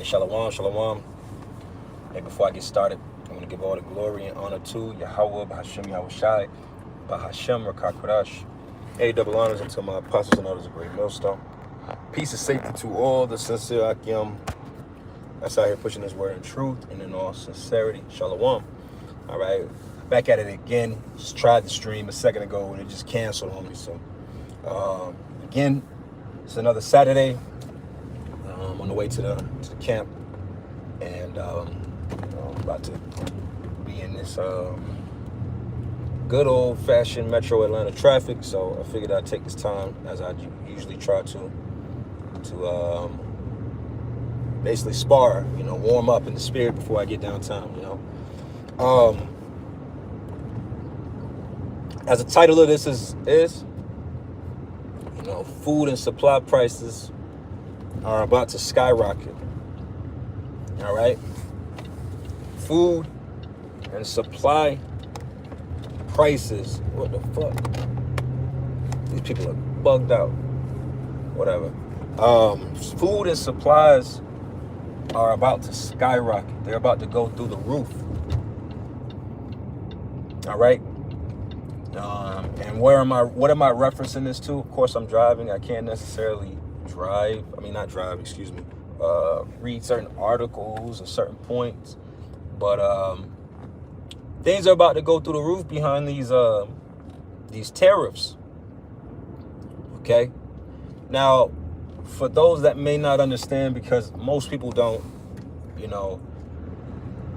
right, shalom, shalom. Hey, before I get started, I want to give all the glory and honor to Yahweh, Bahashem, Yahushai, Bahashem, Rakakwadash. Hey, double honors unto my apostles and others, a great millstone. Peace and safety to all the sincere Akim that's out here pushing this word in truth and in all sincerity. Shalom. All right, back at it again. Just tried the stream a second ago and it just canceled on me. So, again, it's another Saturday. On the way to the camp, and I'm about to be in this good old-fashioned Metro Atlanta traffic. So I figured I'd take this time, as I usually try to basically spar, warm up in the spirit before I get downtown. As the title of this is food and supply prices are about to skyrocket. All right, food and supply prices. What the fuck? These people are bugged out. Whatever. Food and supplies are about to skyrocket. They're about to go through the roof. All right. And what am I referencing this to? Of course, I'm driving. I can't necessarily read certain articles at certain points, but things are about to go through the roof behind these tariffs. Okay, now for those that may not understand, because most people don't,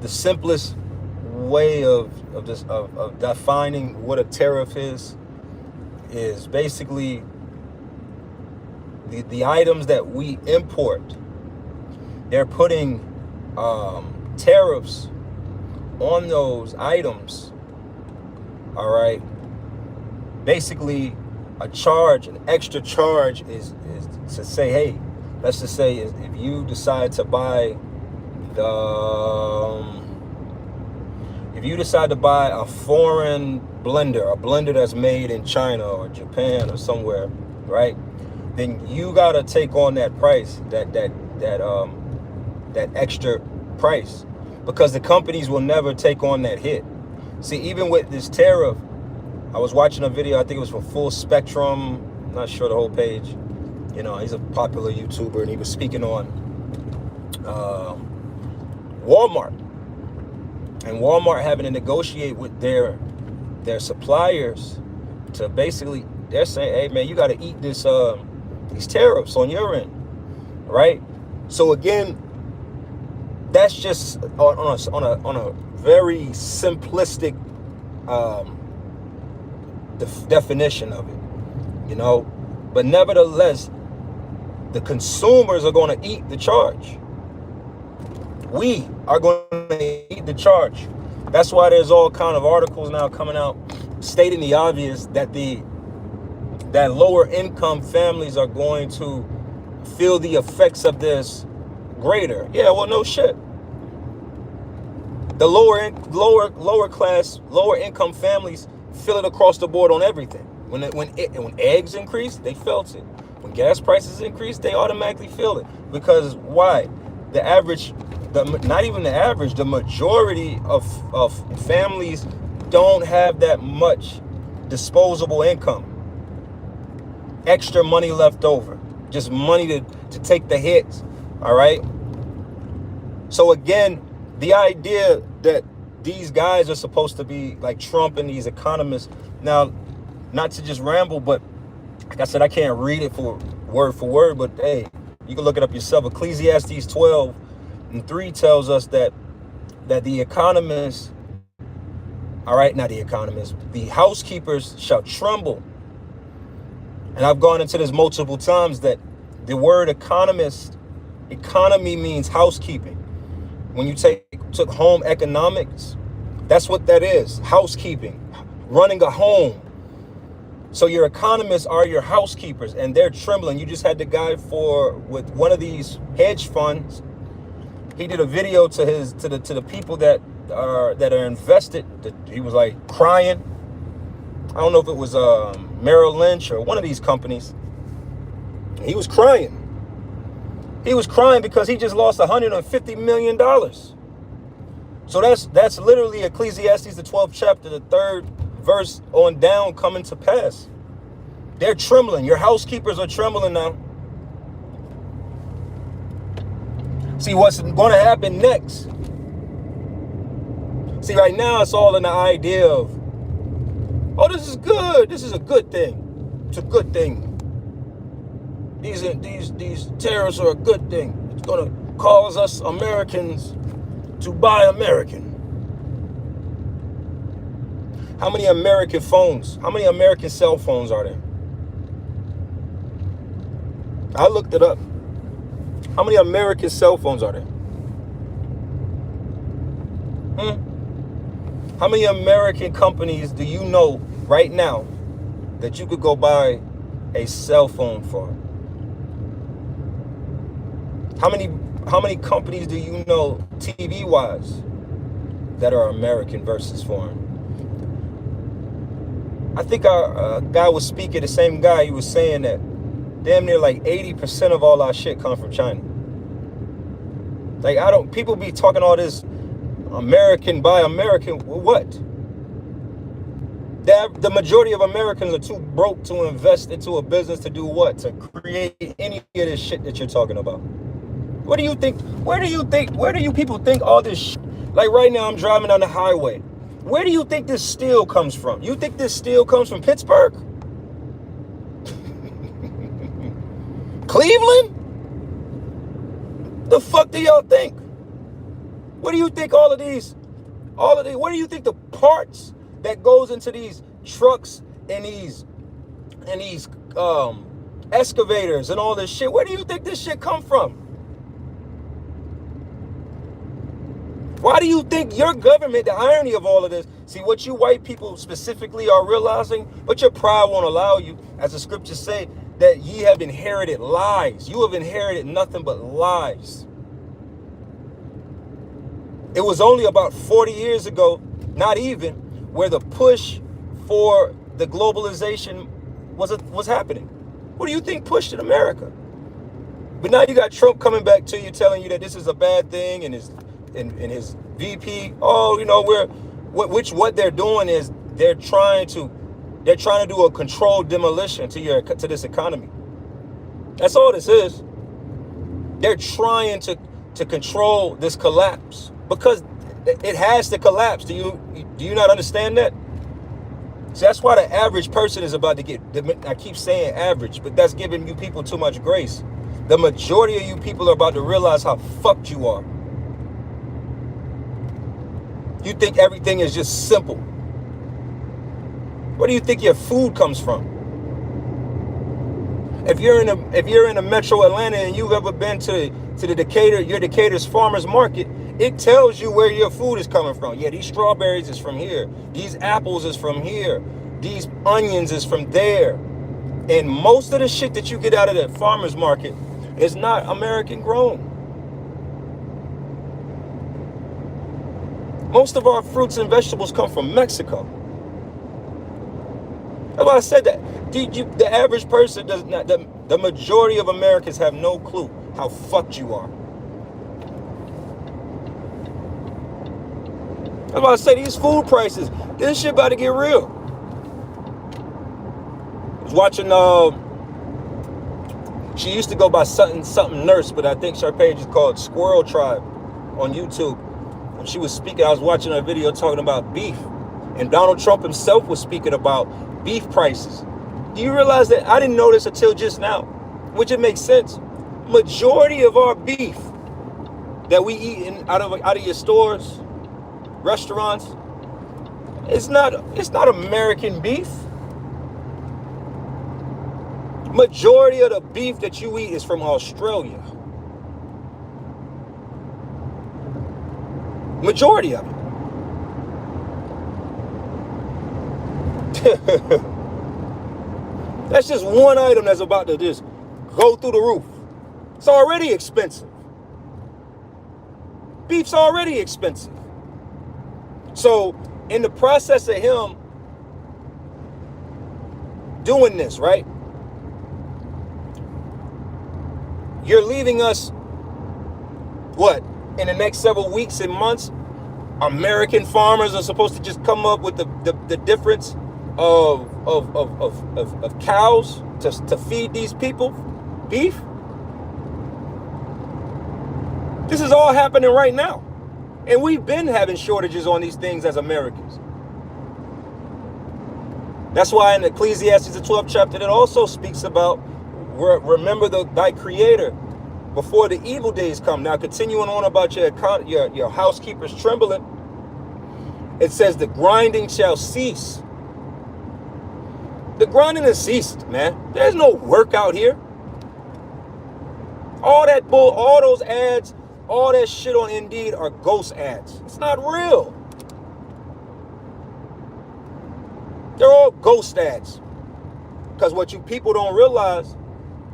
the simplest way of defining what a tariff is basically the items that we import. They're putting tariffs on those items. All right. Basically, an extra charge is to say, hey, let's just say if you decide to buy a foreign blender, a blender that's made in China or Japan or somewhere, right? Then you gotta take on that price, that extra price, because the companies will never take on that hit. See, even with this tariff, I was watching a video, I think it was from Full Spectrum, I'm not sure the whole page. He's a popular YouTuber, and he was speaking on Walmart, and Walmart having to negotiate with their suppliers to basically, they're saying, hey man, you got to eat these tariffs on your end, right? So again, that's just on a very simplistic definition of it, but nevertheless, the consumers are going to eat the charge. We are going to eat the charge. That's why there's all kind of articles now coming out stating the obvious that that lower income families are going to feel the effects of this greater. Yeah, well, no shit. The lower income families feel it across the board on everything. When eggs increase, they felt it. When gas prices increase, they automatically feel it. Because why? The majority of families don't have that much disposable income. Extra money left over. Just money to take the hits. All right? So again, the idea that these guys are supposed to be like Trump and these economists. Now, not to just ramble, but like I said, I can't read it for word, but hey, you can look it up yourself. Ecclesiastes 12:3 tells us that the economists, all right, not the economists, the housekeepers shall tremble. And I've gone into this multiple times that the word economy means housekeeping. When you took home economics, that's what that is, housekeeping, running a home. So your economists are your housekeepers, and they're trembling. You just had the guy with one of these hedge funds. He did a video to the people that are invested. He was like crying. I don't know if it was Merrill Lynch or one of these companies. He was crying. He was crying because he just lost $150 million. So that's literally Ecclesiastes, the 12th chapter, the 3rd verse on down coming to pass. They're trembling. Your housekeepers are trembling now. See what's going to happen next. See, right now it's all in the idea of, oh, this is good. This is a good thing. It's a good thing. These tariffs are a good thing. It's going to cause us Americans to buy American. How many American phones? How many American cell phones are there? I looked it up. How many American cell phones are there? How many American companies do you know right now that you could go buy a cell phone for? How many companies do you know TV-wise that are American versus foreign? I think our guy was speaking, the same guy, he was saying that damn near like 80% of all our shit come from China. Like, people be talking all this American buy American, what? The majority of Americans are too broke to invest into a business to do what? To create any of this shit that you're talking about. What do you think? Where do you people think all this shit? Like right now I'm driving on the highway. Where do you think this steel comes from? You think this steel comes from Pittsburgh? Cleveland? The fuck do y'all think? What do you think what do you think the parts that goes into these trucks and these excavators and all this shit, where do you think this shit come from? Why do you think your government, the irony of all of this, see what you white people specifically are realizing, but your pride won't allow you, as the scriptures say, that ye have inherited lies. You have inherited nothing but lies. It was only about 40 years ago, not even, where the push for the globalization was happening. What do you think pushed in America? But now you got Trump coming back to you telling you that this is a bad thing, and his VP, oh, you know, what they're doing is they're trying to do a controlled demolition to this economy. That's all this is. They're trying to control this collapse because it has to collapse. Do you not understand that? See, that's why the average person is about to get, I keep saying average, but that's giving you people too much grace. The majority of you people are about to realize how fucked you are. You think everything is just simple. Where do you think your food comes from? If you're in a metro Atlanta and you've ever been to the Decatur's farmers market, it tells you where your food is coming from. Yeah, these strawberries is from here. These apples is from here. These onions is from there. And most of the shit that you get out of that farmers market is not American grown. Most of our fruits and vegetables come from Mexico. That's why I said that. The average person does not, the majority of Americans have no clue how fucked you are. That's why I say these food prices, this shit about to get real. I was watching, she used to go by something nurse, but I think her page is called Squirrel Tribe on YouTube. When she was speaking, I was watching a video talking about beef. And Donald Trump himself was speaking about beef prices. Do you realize that? I didn't know this until just now, which it makes sense. Majority of our beef that we eat out of your stores, restaurants, it's not American beef. Majority of the beef that you eat is from Australia. Majority of it. That's just one item that's about to just go through the roof. It's already expensive. Beef's already expensive. So in the process of him doing this, right? You're leaving us What? In the next several weeks and months, American farmers are supposed to just come up with the difference of cows to feed these people beef. This is all happening right now. And we've been having shortages on these things as Americans. That's why in Ecclesiastes, the 12th chapter, it also speaks about, remember thy creator before the evil days come. Now, continuing on about your housekeepers trembling, it says the grinding shall cease. The grinding has ceased, man. There's no work out here. All that bull, all those ads, all that shit on Indeed are ghost ads. It's not real. They're all ghost ads. Because what you people don't realize,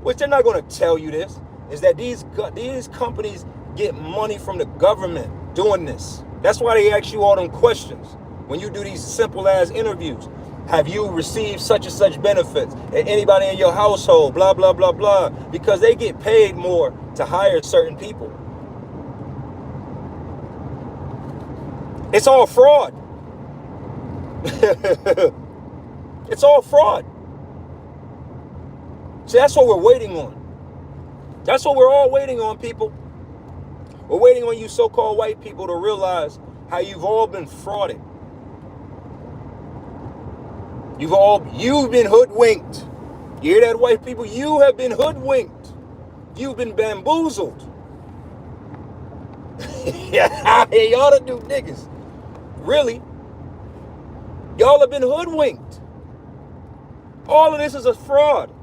which they're not going to tell you this, is that these companies get money from the government doing this. That's why they ask you all them questions when you do these simple ass interviews. Have you received such and such benefits? Anybody in your household? Blah, blah, blah, blah. Because they get paid more to hire certain people. It's all fraud. It's all fraud. See, that's what we're waiting on. That's what we're all waiting on, people. We're waiting on you so-called white people to realize how you've all been frauded. You've been hoodwinked. You hear that, white people? You have been hoodwinked. You've been bamboozled. Y'all the new niggas. Really? Y'all have been hoodwinked. All of this is a fraud.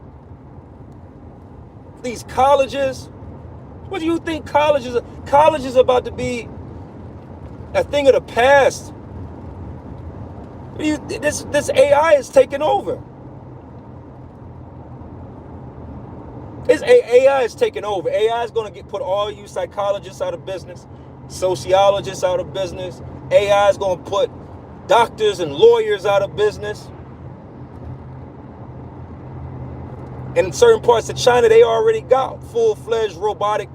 These colleges, what do you think college is? College is about to be a thing of the past. This AI is taking over. AI is taking over. AI is going to put all you psychologists out of business, sociologists out of business. AI is going to put doctors and lawyers out of business. In certain parts of China, they already got full-fledged robotic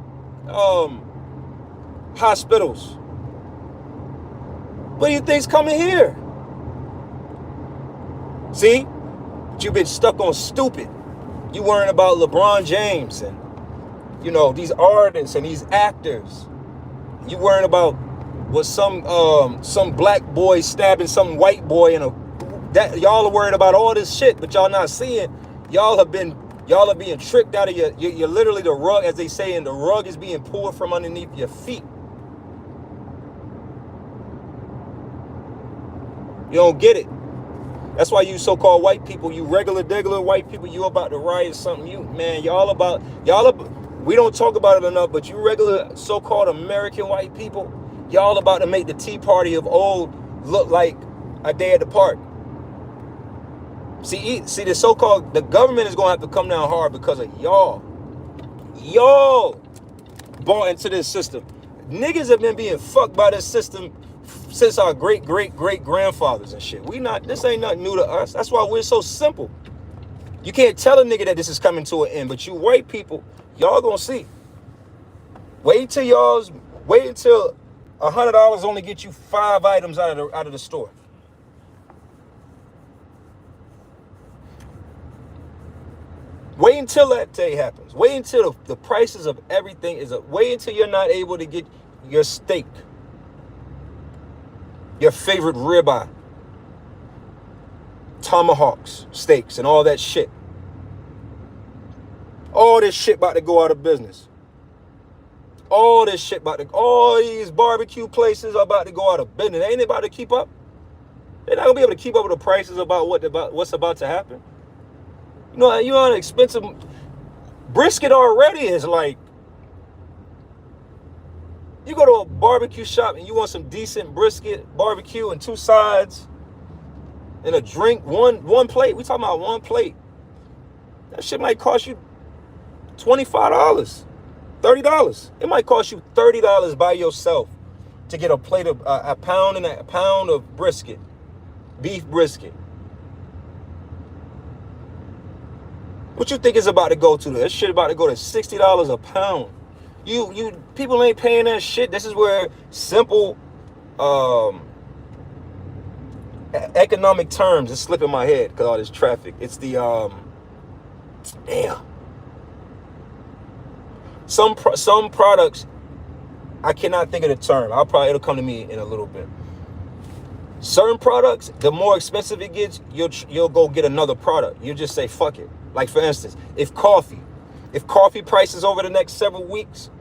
hospitals. What do you think's coming here? See? But you've been stuck on stupid. You worrying about LeBron James and, these artists and these actors. You worrying about what some black boy stabbing some white boy that y'all are worried about all this shit, but y'all not seeing. Y'all are being tricked out of you're literally the rug, as they say, and the rug is being pulled from underneath your feet. You don't get it. That's why you so-called white people, you regular white people, you about to riot something. We don't talk about it enough, but you regular so-called American white people, y'all about to make the Tea Party of old look like a day at the park. See, the government is going to have to come down hard because of y'all. Y'all bought into this system. Niggas have been being fucked by this system since our great-great-great-grandfathers and shit. This ain't nothing new to us. That's why we're so simple. You can't tell a nigga that this is coming to an end, but you white people, y'all gonna see. Wait until $100 only get you 5 items out of the store. Wait until that day happens. Wait until the prices of everything is up. Wait until you're not able to get your steak, your favorite ribeye, tomahawks, steaks, and all that shit. All this shit about to go out of business. All these barbecue places are about to go out of business. Ain't they about to keep up? They're not gonna be able to keep up with the prices about what's about to happen. You know how expensive brisket already is. Like, you go to a barbecue shop and you want some decent brisket barbecue and 2 sides and a drink, one plate. We talking about one plate. That shit might cost you $25, $30. It might cost you $30 by yourself to get a plate of a pound of brisket, beef brisket. What you think is about to go to? That shit about to go to $60 a pound. People ain't paying that shit. This is where simple economic terms is slipping my head because all this traffic. It's the damn. Some products, I cannot think of the term. It'll come to me in a little bit. Certain products, the more expensive it gets, you'll go get another product. You just say fuck it. Like for instance, if coffee prices over the next several weeks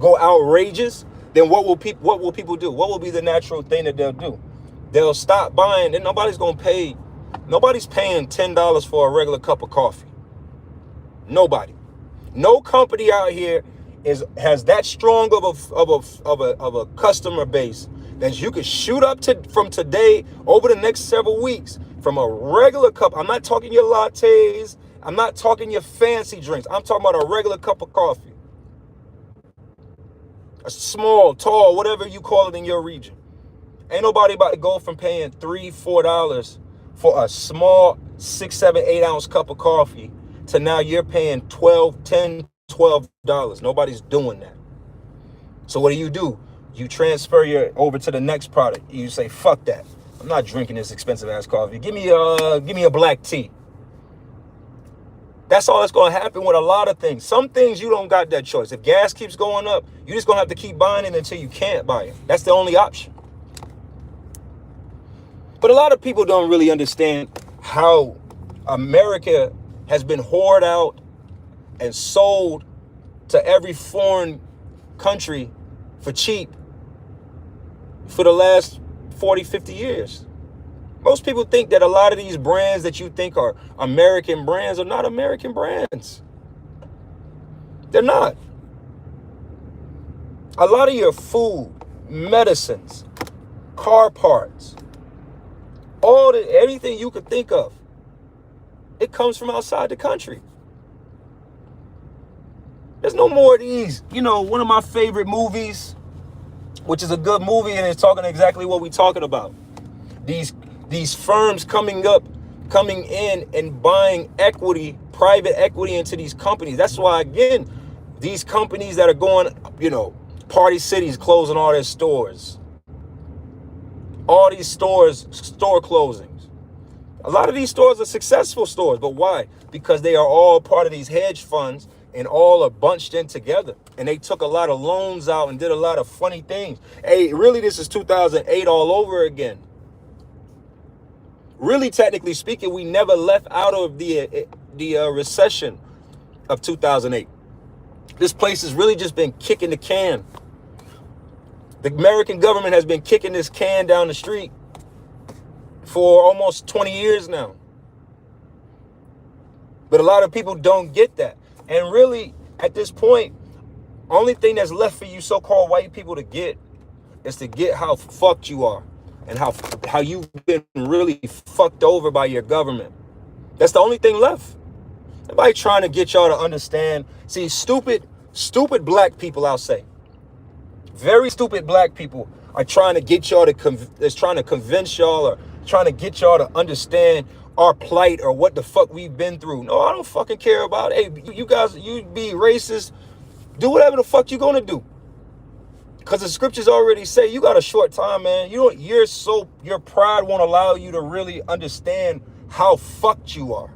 go outrageous, then what will people do? What will be the natural thing that they'll do? They'll stop buying, and nobody's paying $10 for a regular cup of coffee. Nobody. No company out here has that strong of a customer base that you could shoot up to from today over the next several weeks from a regular cup. I'm not talking your lattes. I'm not talking your fancy drinks. I'm talking about a regular cup of coffee. A small, tall, whatever you call it in your region. Ain't nobody about to go from paying $3, $4 for a small 6, 7, 8 ounce cup of coffee to now you're paying $10, $12. Nobody's doing that. So what do? You transfer over to the next product. You say, fuck that. I'm not drinking this expensive ass coffee. Give me a black tea. That's all that's going to happen with a lot of things. Some things you don't got that choice. If gas keeps going up, you're just going to have to keep buying it until you can't buy it. That's the only option. But a lot of people don't really understand how America has been hoarded out and sold to every foreign country for cheap for the last 40, 50 years. Most people think that a lot of these brands that you think are American brands are not American brands. They're not. A lot of your food, medicines, car parts, everything you could think of, it comes from outside the country. There's no more of these. One of my favorite movies, which is a good movie and it's talking exactly what we're talking about. These firms coming in and buying equity, private equity into these companies. That's why, again, these companies that are going, Party City's closing all their stores. All these store closings. A lot of these stores are successful stores, but why? Because they are all part of these hedge funds and all are bunched in together. And they took a lot of loans out and did a lot of funny things. Hey, really, this is 2008 all over again. Really, technically speaking, we never left out of the recession of 2008. This place has really just been kicking the can. The American government has been kicking this can down the street for almost 20 years now. But a lot of people don't get that. And really, at this point, only thing that's left for you so-called white people to get is to get how fucked you are and how you've been really fucked over by your government. That's the only thing left. Nobody trying to get y'all to understand. See, stupid black people, I'll say. Very stupid black people are trying to get y'all trying to convince y'all or trying to get y'all to understand our plight or what the fuck we've been through. No, I don't fucking care about it. Hey, you guys, you be racist. Do whatever the fuck you gonna do. Because the scriptures already say you got a short time, man. Your pride won't allow you to really understand how fucked you are.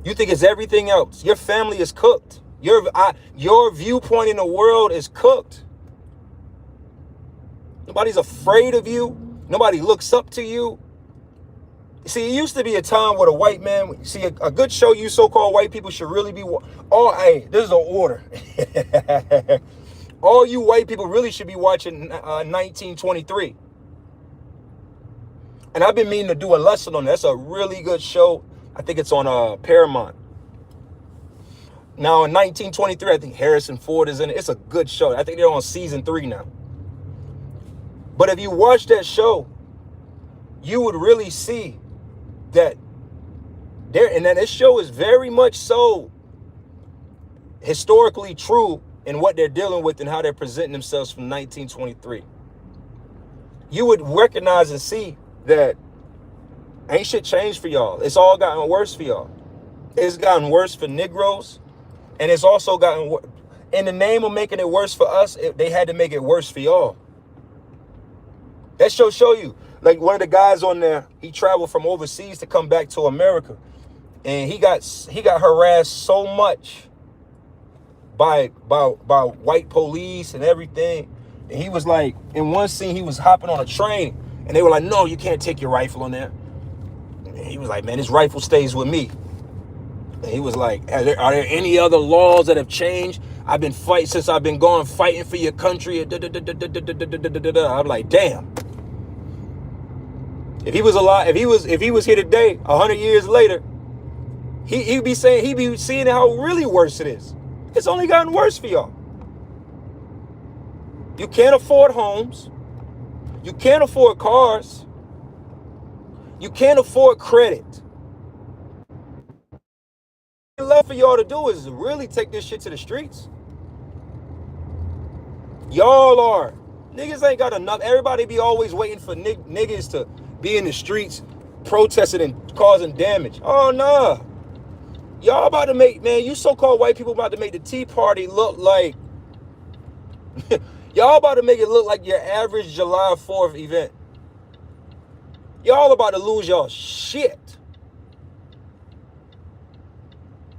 You think it's everything else. Your family is cooked. Your viewpoint in the world is cooked. Nobody's afraid of you. Nobody looks up to you. See, it used to be a time where the white man, see, a good show you so-called white people should really be, hey, this is an order. All you white people really should be watching 1923. And I've been meaning to do a lesson on that. That's a really good show. I think it's on Paramount. Now in 1923, I think Harrison Ford is in it. It's a good show. I think they're on season 3 now. But if you watch that show, you would really see that this show is very much so historically true in what they're dealing with and how they're presenting themselves from 1923. You would recognize and see that ain't shit changed for y'all. It's all gotten worse for y'all. It's gotten worse for Negroes. And it's also gotten, in the name of making it worse for us, they had to make it worse for y'all. That show you. Like one of the guys on there, he traveled from overseas to come back to America. And he got harassed so much by white police and everything. And he was like, in one scene, he was hopping on a train. And they were like, no, you can't take your rifle on there. And he was like, man, this rifle stays with me. And he was like, are there any other laws that have changed? I've been fighting since I've been gone, fighting for your country. I'm like, damn. If he was alive, if he was here today, 100 years later, he'd be seeing how really worse it is. It's only gotten worse for y'all. You can't afford homes. You can't afford cars. You can't afford credit. What left for y'all to do is really take this shit to the streets. Y'all are. Niggas ain't got enough. Everybody be always waiting for niggas to be in the streets protesting and causing damage. Oh, nah. Y'all about to make, man, you so-called white people about to make the Tea Party look like, y'all about to make it look like your average July 4th event. Y'all about to lose y'all shit.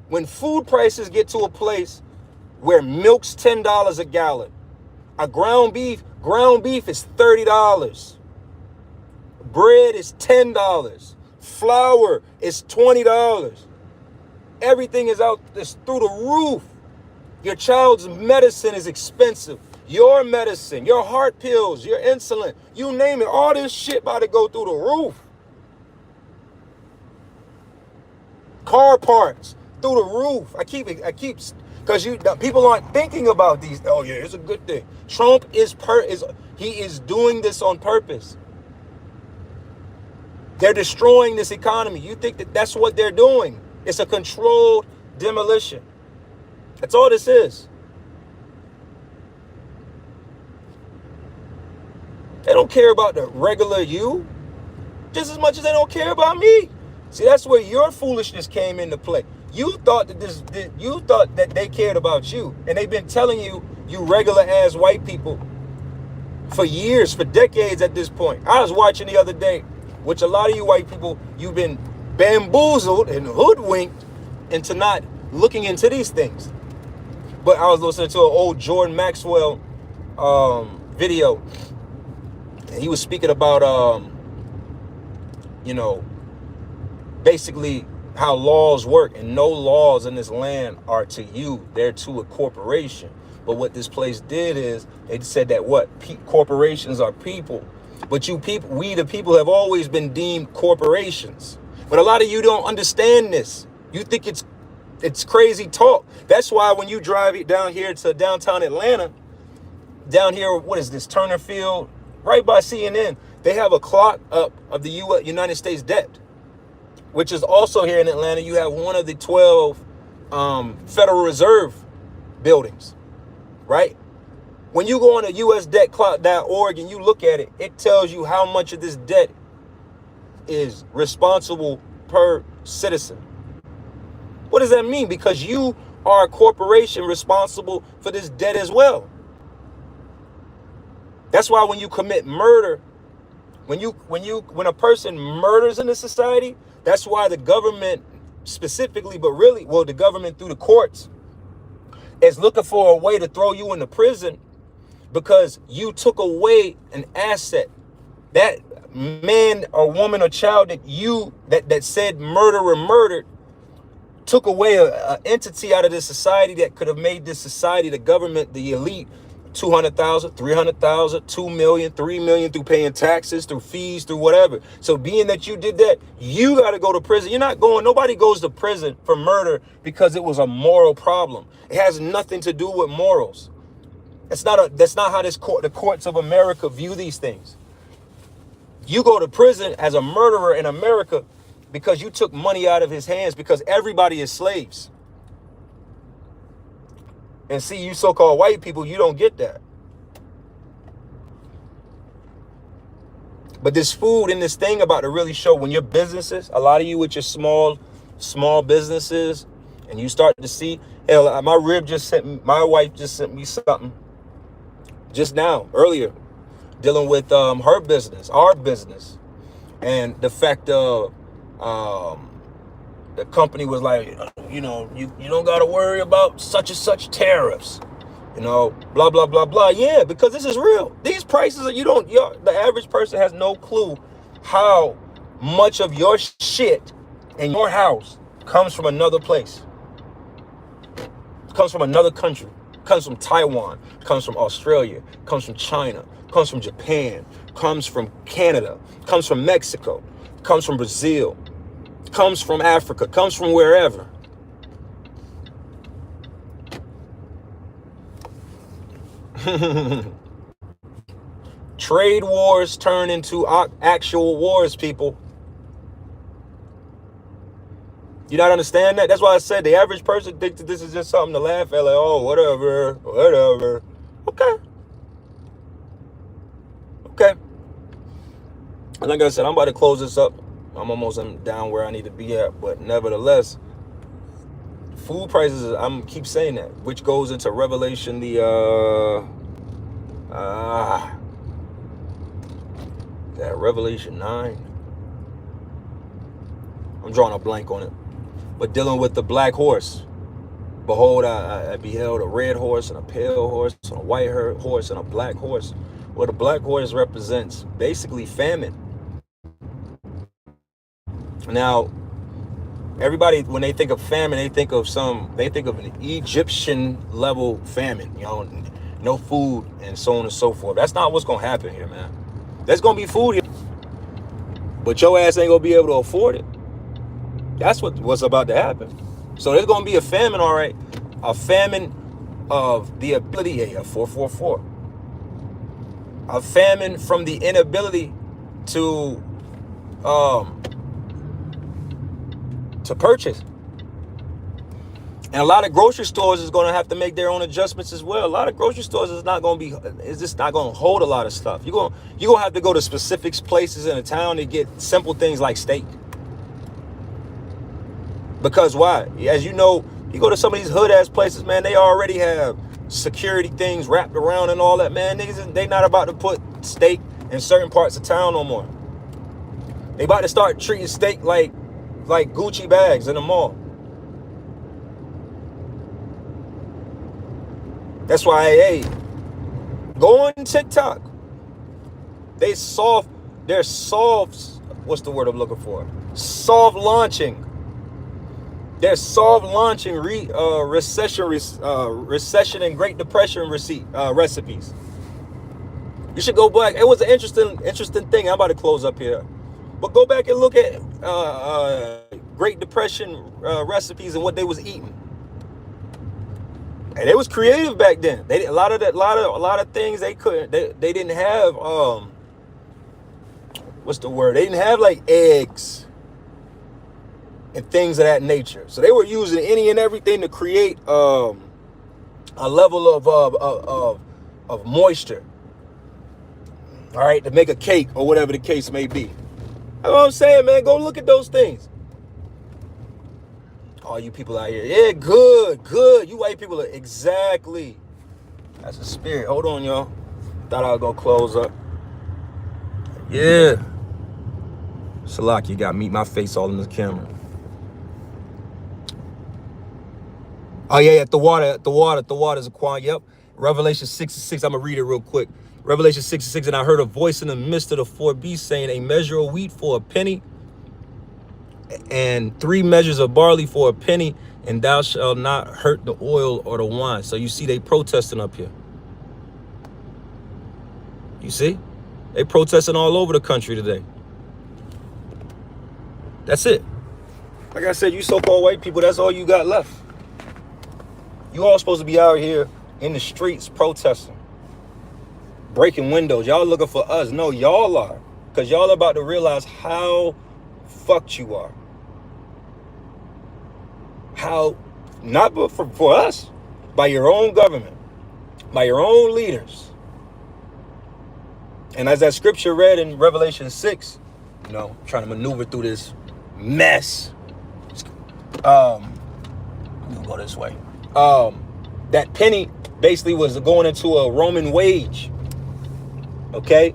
When food prices get to a place where milk's $10 a gallon, a ground beef is $30. Bread is $10. Flour is $20. Everything is through the roof. Your child's medicine is expensive. Your medicine, your heart pills, your insulin, you name it, all this shit about to go through the roof. Car parts through the roof. I keep because people aren't thinking about these. Oh yeah, it's a good thing. Trump is doing this on purpose. They're destroying this economy. You think that's what they're doing? It's a controlled demolition. That's all this is. They don't care about the regular you just as much as they don't care about me. See, that's where your foolishness came into play. You thought that they cared about you, and they've been telling you regular ass white people for years, for decades at this point. I was watching the other day, which a lot of you white people, you've been bamboozled and hoodwinked into not looking into these things. But I was listening to an old Jordan Maxwell video, and he was speaking about basically how laws work, and no laws in this land are to you, they're to a corporation. But what this place did is they said that corporations are people, but we the people have always been deemed corporations. But a lot of you don't understand this. You think it's crazy talk. That's why when you drive it down here to downtown Atlanta, down here, what is this, Turner Field, right by CNN, they have a clock up of the United States debt, which is also here in Atlanta. You have one of the 12 Federal Reserve buildings, right? When you go on a USDebtClock.org and you look at it, it tells you how much of this debt is responsible per citizen. What does that mean? Because you are a corporation responsible for this debt as well. That's why when you commit murder, when a person murders in a society, that's why the government specifically, but really, well, the government through the courts is looking for a way to throw you into prison because you took away an asset. That man or woman or child that said murderer murdered took away an entity out of this society that could have made this society, the government, the elite, 200,000, 300,000, 2 million, 3 million through paying taxes, through fees, through whatever. So being that you did that, you got to go to prison. Nobody goes to prison for murder because it was a moral problem. It has nothing to do with morals. That's not how the courts of America view these things. You go to prison as a murderer in America because you took money out of his hands, because everybody is slaves. And see, you so-called white people, you don't get that. But this food and this thing about to really show when your businesses, a lot of you with your small businesses and you start to see, hell, my wife just sent me something just now, earlier, dealing with her business, our business, and the fact of the company was like, you don't got to worry about such and such tariffs, blah, blah, blah, blah. Yeah, because this is real. These prices, the average person has no clue how much of your shit in your house comes from another place, comes from another country, comes from Taiwan, comes from Australia, comes from China, comes from Japan, comes from Canada, comes from Mexico, comes from Brazil, comes from Africa, comes from wherever. Trade wars turn into actual wars, people. You not understand that? That's why I said the average person thinks that this is just something to laugh at, like, oh, whatever. Okay. And like I said, I'm about to close this up. I'm down where I need to be at, but nevertheless, food prices, I'm keep saying that, which goes into Revelation, Revelation 9. I'm drawing a blank on it. But dealing with the black horse. Behold, I beheld a red horse and a pale horse and a white horse and a black horse. Well, the black horse represents basically famine. Now, everybody, when they think of famine, they think of an Egyptian level famine, no food and so on and so forth. That's not what's going to happen here, man. There's going to be food here, but your ass ain't going to be able to afford it. That's what's about to happen. So there's going to be a famine, all right. A famine of the ability, 444. A famine from the inability to purchase. And a lot of grocery stores is going to have to make their own adjustments as well. A lot of grocery stores is just not going to hold a lot of stuff. You're going to have to go to specific places in a town to get simple things like steak. Because why? As you know, you go to some of these hood ass places, man, they already have security things wrapped around and all that, man. Niggas, they not about to put steak in certain parts of town no more. They about to start treating steak like Gucci bags in the mall. That's why, hey, go on TikTok. They're soft, what's the word I'm looking for? Soft launching. They're soft launching recession and Great Depression recipes. You should go back. It was an interesting thing. I'm about to close up here. But go back and look at Great Depression recipes and what they was eating. And it was creative back then. A lot of things they couldn't. They didn't have what's the word? They didn't have like eggs and things of that nature. So they were using any and everything to create a level of moisture. All right, to make a cake or whatever the case may be. That's what I'm saying, man. Go look at those things. All you people out here, yeah, good. You white people are exactly. That's a spirit. Hold on, y'all. Thought I was gonna close up. Yeah. Salak, you got meet my face all in the camera. Oh yeah, the water is a quan. Yep. Revelation 6:6. I'm gonna read it real quick. Revelation 6:6. And I heard a voice in the midst of the four beasts saying, a measure of wheat for a penny, and 3 measures of barley for a penny, and thou shalt not hurt the oil or the wine. So you see they protesting up here. You see? They protesting all over the country today. That's it. Like I said, you so-called white people, that's all you got left. You all supposed to be out here in the streets protesting, breaking windows. Y'all looking for us. No, y'all are. Because y'all are about to realize how fucked you are. How, not but for us, by your own government, by your own leaders. And as that scripture read in Revelation 6, trying to maneuver through this mess. We'll go this way. That penny basically was going into a Roman wage. Okay?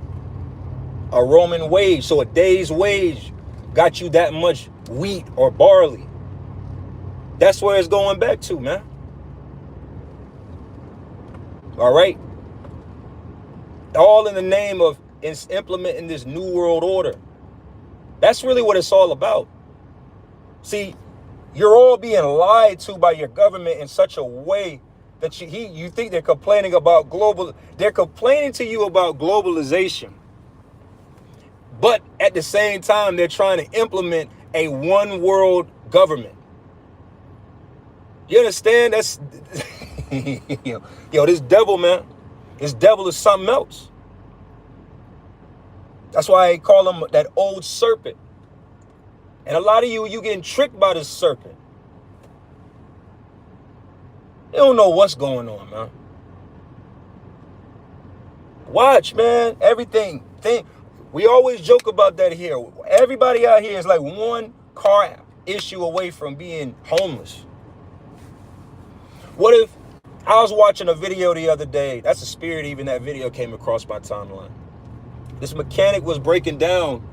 A Roman wage. So a day's wage got you that much wheat or barley. That's where it's going back to, man. All right? All in the name of implementing this new world order. That's really what it's all about. See, you're all being lied to by your government in such a way that you think they're complaining about they're complaining to you about globalization. But at the same time, they're trying to implement a one world government. You understand? That's yo, this devil, man. This devil is something else. That's why I call him that old serpent. And a lot of you getting tricked by this serpent. You don't know what's going on, man. Watch, man. Everything. We always joke about that here. Everybody out here is like one car issue away from being homeless. What if I was watching a video the other day? That's the spirit, even that video came across my timeline. This mechanic was breaking down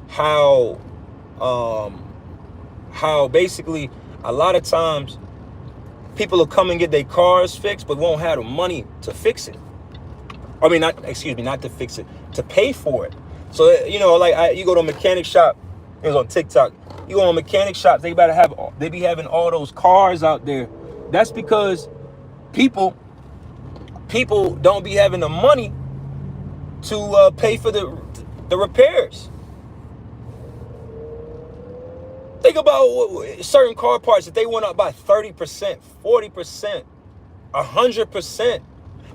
how basically a lot of times people will come and get their cars fixed, but won't have the money to fix it. I mean, not to fix it, to pay for it. So, you know, like you go to a mechanic shop, it was on TikTok. You go to mechanic shops, they be having all those cars out there. That's because people don't be having the money to pay for the repairs. Think about certain car parts that they went up by 30%, 40%, 100%.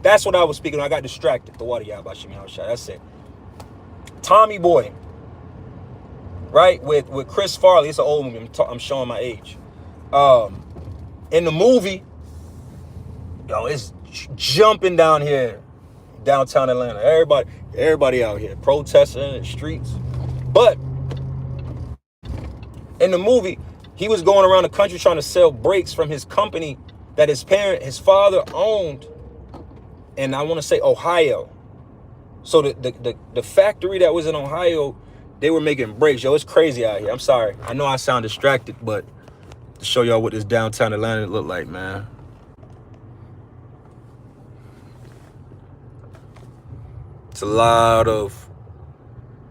That's what I was speaking of. I got distracted. The water y'all shot. That's it. Tommy Boy, right? With Chris Farley. It's an old movie. I'm showing my age. In the movie, yo, it's jumping down here, downtown Atlanta. Everybody out here protesting in the streets. But in the movie, he was going around the country trying to sell brakes from his company that his father owned, and I want to say Ohio. So the factory that was in Ohio, they were making brakes. Yo, it's crazy out here. I'm sorry. I know I sound distracted, but to show y'all what this downtown Atlanta look like, man. It's a lot of,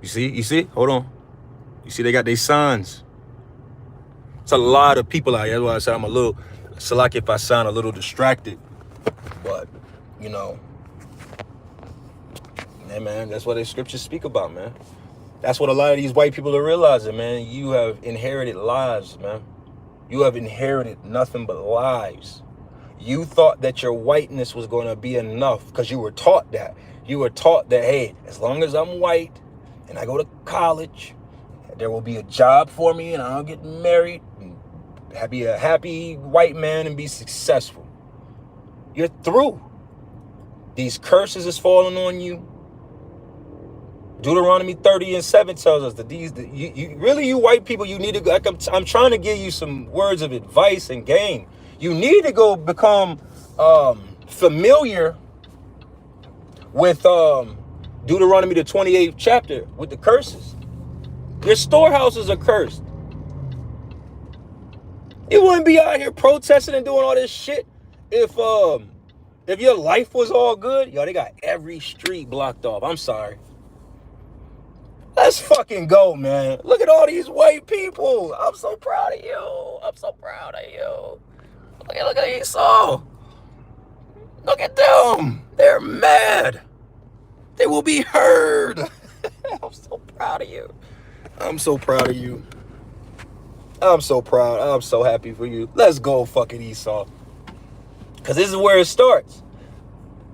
you see? Hold on. You see they got their signs. It's a lot of people out here. That's why I said I'm a little, select if I sound a little distracted. But, you know, yeah, man, that's what the scriptures speak about, man. That's what a lot of these white people are realizing, man. You have inherited lies, man. You have inherited nothing but lies. You thought that your whiteness was going to be enough because you were taught that. You were taught that, hey, as long as I'm white and I go to college, there will be a job for me and I'll get married and be a happy white man and be successful. You're through. These curses is falling on you. Deuteronomy 30:7 tells us that you white people, you need to go. Like I'm trying to give you some words of advice and game. You need to go become familiar with Deuteronomy the 28th chapter with the curses. Your storehouses are cursed. You wouldn't be out here protesting and doing all this shit if your life was all good. Yo, they got every street blocked off. I'm sorry. Let's fucking go, man. Look at all these white people. I'm so proud of you. I'm so proud of you. Look at Esau. Look at them. They're mad. They will be heard. I'm so proud of you. I'm so proud of you. I'm so proud. I'm so happy for you. Let's go, fucking Esau. Because this is where it starts.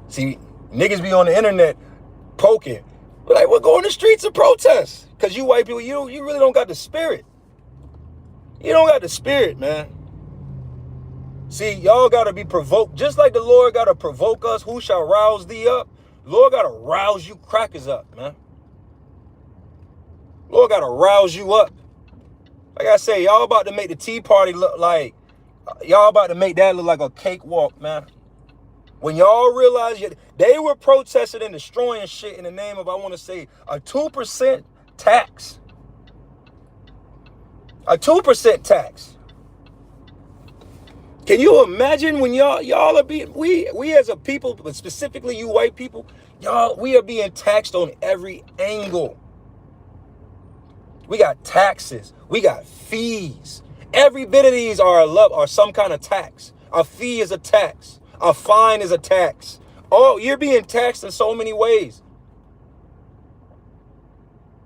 See, niggas be on the internet poking. We're like, we're going to the streets and protest. Because you white people, you really don't got the spirit. You don't got the spirit, man. See, y'all got to be provoked. Just like the Lord got to provoke us, who shall rouse thee up? Lord got to rouse you crackers up, man. Lord got to rouse you up. Like I say, y'all about to make the Tea Party look like Y'all about to make that look like a cakewalk, man. When y'all realize they were protesting and destroying shit in the name of, I want to say, a 2% tax. A 2% tax. Can you imagine when y'all are being, we as a people, but specifically you white people, we are being taxed on every angle. We got taxes. We got fees. Every bit of these are some kind of tax. A fee is a tax. A fine is a tax. Oh, you're being taxed in so many ways.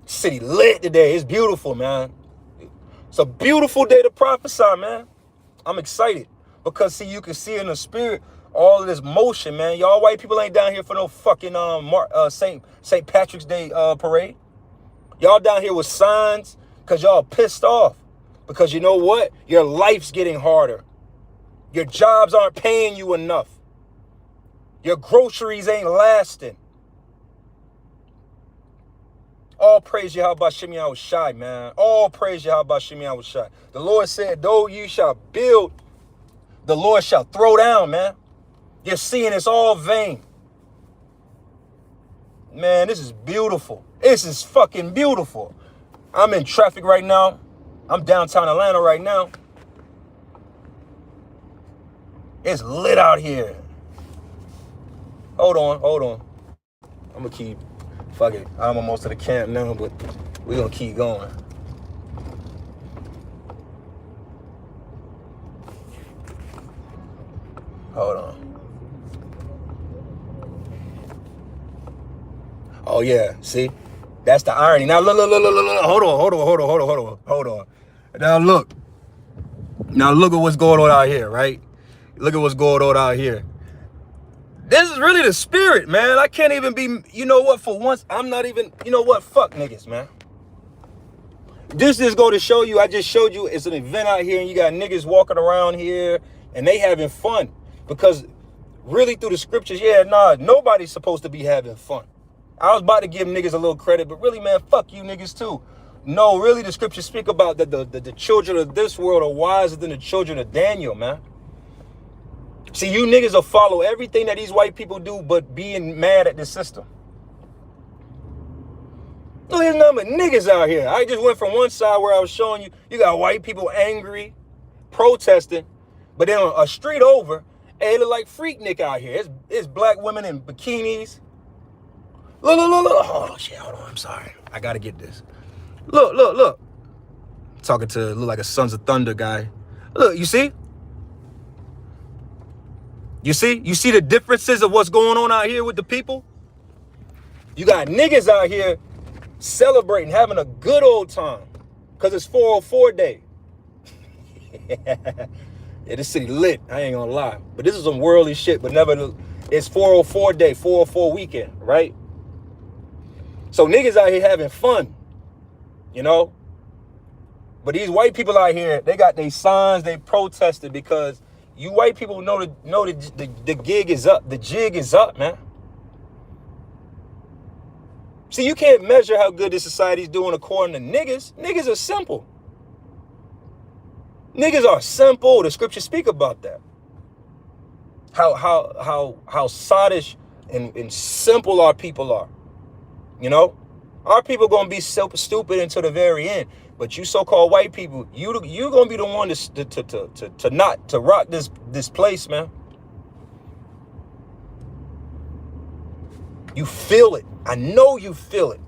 City lit today. It's beautiful, man. It's a beautiful day to prophesy, man. I'm excited because, see, you can see in the spirit all of this motion, man. Y'all white people ain't down here for no fucking St. Patrick's Day parade. Y'all down here with signs because y'all pissed off. Because you know what? Your life's getting harder. Your jobs aren't paying you enough. Your groceries ain't lasting. All praise Yahweh Shemi Yahushai, man. All praise Yahweh Shemi Yahushai. The Lord said, though you shall build, the Lord shall throw down, man. You're seeing it's all vain. Man, this is beautiful. This is fucking beautiful. I'm in traffic right now. I'm downtown Atlanta right now. It's lit out here. Hold on. I'm gonna keep, fuck it. I'm almost to the camp now, but we're gonna keep going. Hold on. Oh yeah, see? That's the irony. Now look. Hold on. Now look at what's going on out here, right? Look at what's going on out here. This is really the spirit, man. I can't even be, you know what, for once, I'm not even, you know what, fuck niggas, man. This is going to show you, I just showed you, it's an event out here and you got niggas walking around here and they having fun. Because really through the scriptures, nobody's supposed to be having fun. I was about to give niggas a little credit, but really, man, fuck you niggas too. No, really, the scriptures speak about that the children of this world are wiser than the children of Daniel, man. See, you niggas will follow everything that these white people do, but being mad at the system. Look at the number of niggas out here. I just went from one side where I was showing you, you got white people angry, protesting, but then on a street over, hey, it look like Freaknik out here. It's black women in bikinis. Look. Oh, shit, hold on, I'm sorry. I gotta get this. Look. Talking to, look like a Sons of Thunder guy. Look, you see? You see the differences of what's going on out here with the people? You got niggas out here celebrating, having a good old time because it's 404 day. Yeah, this city lit. I ain't gonna lie. But this is some worldly shit, but never, it's 404 day, 404 weekend, right? So niggas out here having fun, you know? But these white people out here, they got their signs, they protested because you white people know the gig is up. The jig is up, man. See, you can't measure how good this society's doing according to niggas. Niggas are simple. Niggas are simple. The scriptures speak about that. How sottish and simple our people are. You know? Our people gonna be so stupid until the very end. But you so-called white people, you gonna be the one to rock this place, man. You feel it. I know you feel it.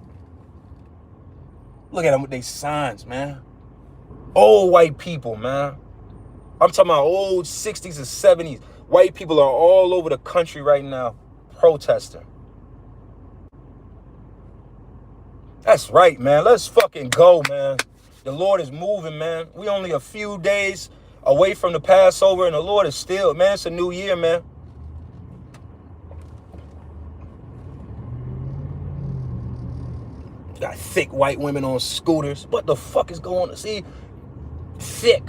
Look at them with their signs, man. Old white people, man. I'm talking about old 60s and 70s. White people are all over the country right now protesting. That's right, man. Let's fucking go, man. The Lord is moving, man. We only a few days away from the Passover, and the Lord is still, man, it's a new year, man. Got thick white women on scooters. What the fuck is going on? See? Thick.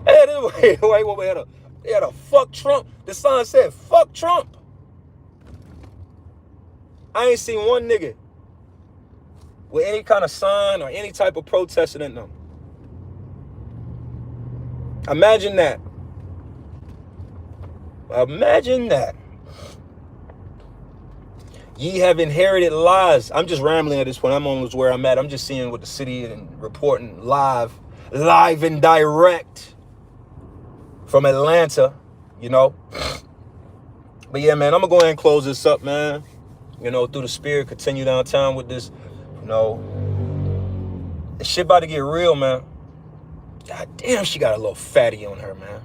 Hey, this white woman had a fuck Trump. The sign said, fuck Trump. I ain't seen one nigga with any kind of sign or any type of protesting in them. Imagine that. Imagine that. Ye have inherited lies. I'm just rambling at this point. I'm almost where I'm at. I'm just seeing what the city and reporting live and direct from Atlanta, you know. But yeah, man, I'm gonna go ahead and close this up, man. You know, through the spirit, continue downtown with this. You know, this shit about to get real, man. God damn, she got a little fatty on her, man.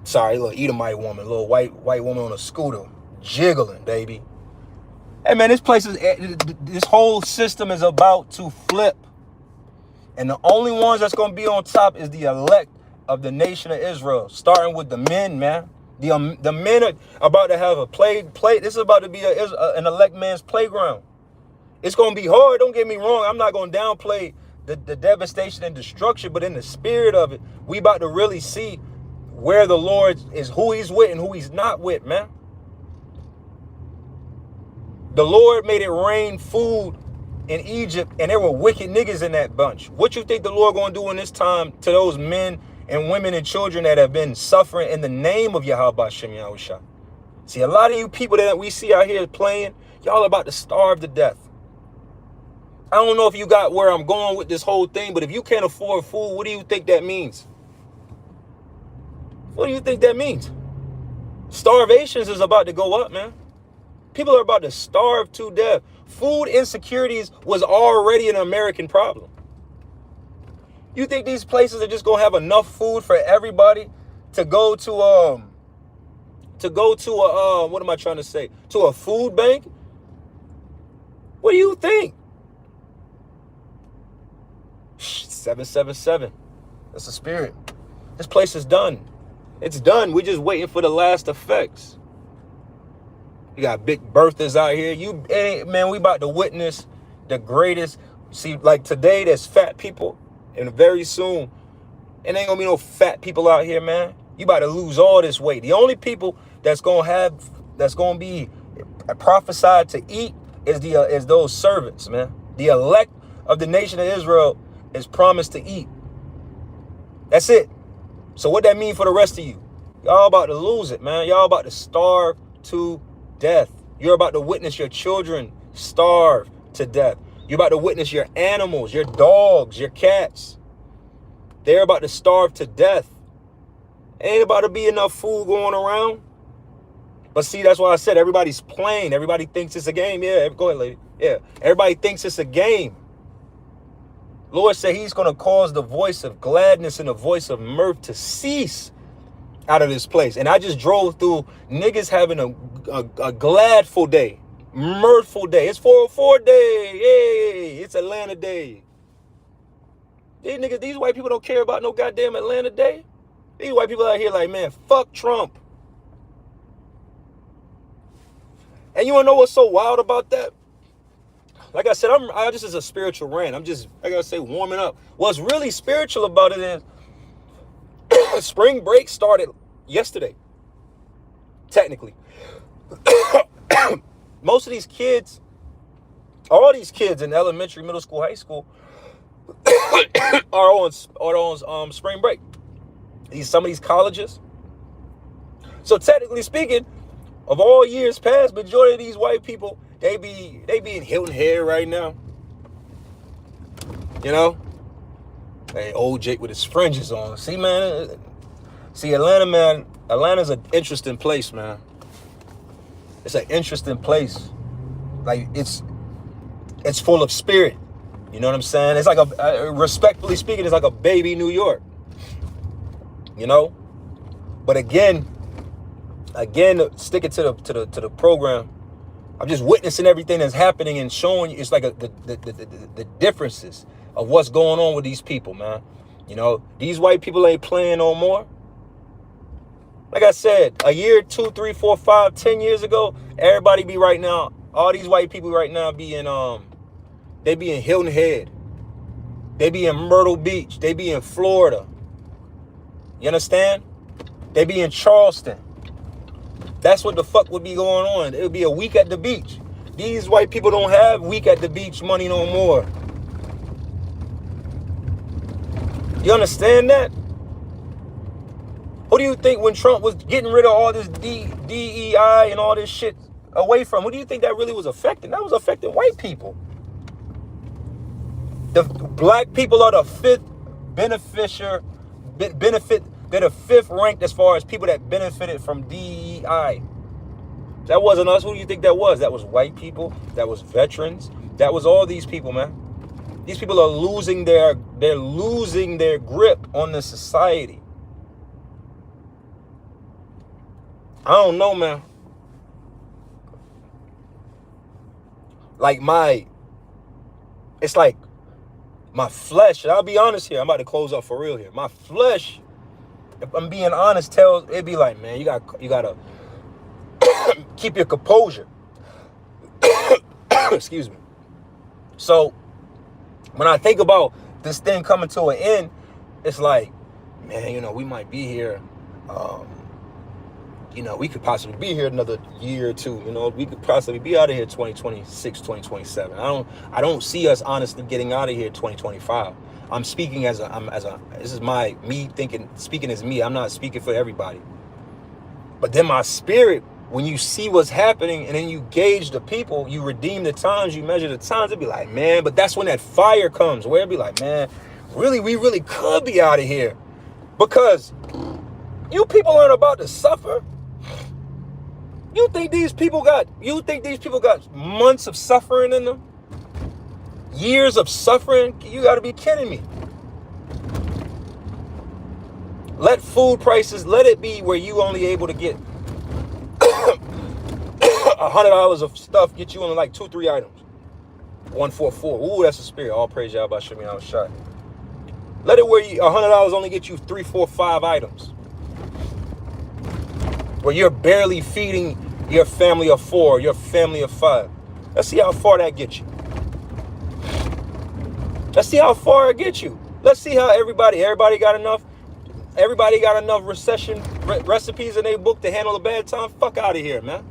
Sorry, little Edomite woman, little white woman on a scooter, jiggling, baby. Hey, man, this whole system is about to flip. And the only ones that's going to be on top is the elect of the nation of Israel, starting with the men, man. The men are about to have a play. This is about to be an elect man's playground. It's going to be hard. Don't get me wrong. I'm not going to downplay the devastation and destruction, but in the spirit of it, we about to really see where the Lord is, who he's with and who he's not with, man. The Lord made it rain food in Egypt, and there were wicked niggas in that bunch. What you think the Lord going to do in this time to those men and women and children that have been suffering in the name of Yahweh Shem Yahushua? See, a lot of you people that we see out here playing, y'all about to starve to death. I don't know if you got where I'm going with this whole thing, but if you can't afford food, what do you think that means? What do you think that means? Starvations is about to go up, man. People are about to starve to death. Food insecurities was already an American problem. You think these places are just gonna have enough food for everybody to go to what am I trying to say? To a food bank? What do you think? 777. That's the spirit. This place is done. It's done. We're just waiting for the last effects. You got big Berthas out here. Man, we about to witness the greatest. See, like today, there's fat people, and very soon, it ain't gonna be no fat people out here, man. You about to lose all this weight. The only people that's gonna be prophesied to eat is those servants, man. The elect of the nation of Israel is promised to eat. That's it. So what that mean for the rest of you? Y'all about to lose it, man. Y'all about to starve to death. You're about to witness your children starve to death. You're about to witness your animals, your dogs, your cats. They're about to starve to death. Ain't about to be enough food going around. But see, that's why I said everybody's playing. Everybody thinks it's a game. Yeah, go ahead, lady. Yeah, everybody thinks it's a game. Lord said he's going to cause the voice of gladness and the voice of mirth to cease out of this place. And I just drove through niggas having a gladful day, mirthful day. It's 404 day. Hey, it's Atlanta day. These white people don't care about no goddamn Atlanta day. These white people out here like, man, fuck Trump. And you want to know what's so wild about that? Like I said, I just is a spiritual rant. I'm just, I gotta say, warming up. What's really spiritual about it is spring break started yesterday. Technically. Most of these kids, all these kids in elementary, middle school, high school are on spring break. Some of these colleges. So technically speaking, of all years past, majority of these white people, they be in Hilton Head right now. You know? Hey, old Jake with his fringes on. See, man. See, Atlanta, man. Atlanta's an interesting place, man. It's an interesting place. Like, it's full of spirit. You know what I'm saying? It's like respectfully speaking, it's like a baby New York. You know? But again, sticking to the program, I'm just witnessing everything that's happening and showing you. It's like the differences of what's going on with these people, man. You know, these white people ain't playing no more. Like I said, a year, 2, 3, 4, 5, 10 years ago, everybody be right now. All these white people right now they be in Hilton Head. They be in Myrtle Beach. They be in Florida. You understand? They be in Charleston. That's what the fuck would be going on. It would be a week at the beach. These white people don't have week at the beach money no more. You understand that? Who do you think when Trump was getting rid of all this DEI and all this shit away from, who do you think that really was affecting? That was affecting white people. The black people are the fifth they're the fifth ranked as far as people that benefited from DEI. That wasn't us. Who do you think that was? That was white people. That was veterans. That was all these people, man. These people are losing their grip on the society. I don't know, man. Like it's like my flesh, and I'll be honest here, I'm about to close up for real here. My flesh, if I'm being honest, it'd be like, man, you gotta keep your composure. Excuse me. So when I think about this thing coming to an end, it's like, man, we might be here. We could possibly be here another year or two. We could possibly be out of here 2026, 2027. I don't see us honestly getting out of here 2025. I'm speaking this is me thinking, speaking as me. I'm not speaking for everybody. But then my spirit, when you see what's happening and then you gauge the people, you redeem the times, you measure the times, it'd be like, man, but that's when that fire comes, where it'd be like, man, really, we really could be out of here. Because you people aren't about to suffer. You think these people got months of suffering in them? Years of suffering? You got to be kidding me. Let food prices, let it be where you only able to get $100 of stuff, get you only like 2-3 items. 144. Ooh, that's a spirit. All praise Yahweh Shemi I was shot. Let it where $100 only get you 3, 4, 5 items. Where you're barely feeding your family of 4, your family of 5. Let's see how far that gets you. Let's see how far it gets you. Let's see how everybody got enough recession recipes in their book to handle a bad time. Fuck out of here, man.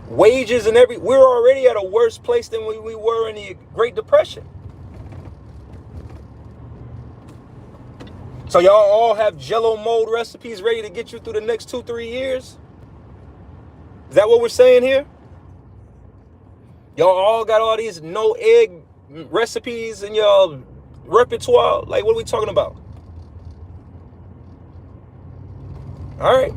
Wages and we're already at a worse place than we were in the Great Depression. So y'all all have Jello mold recipes ready to get you through the next 2-3 years? Is that what we're saying here? Y'all all got all these no egg recipes in y'all repertoire? Like, what are we talking about? All right.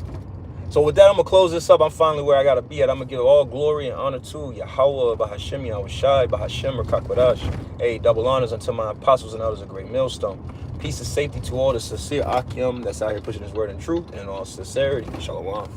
So with that, I'm going to close this up. I'm finally where I got to be at. I'm going to give all glory and honor to Yahweh, Bahashim, Yahushai, Bahashim, Rakakwadash. Hey, double honors unto my apostles and others, a great millstone. Peace and safety to all the sincere Akim that's out here pushing his word in truth and in all sincerity. Shalom.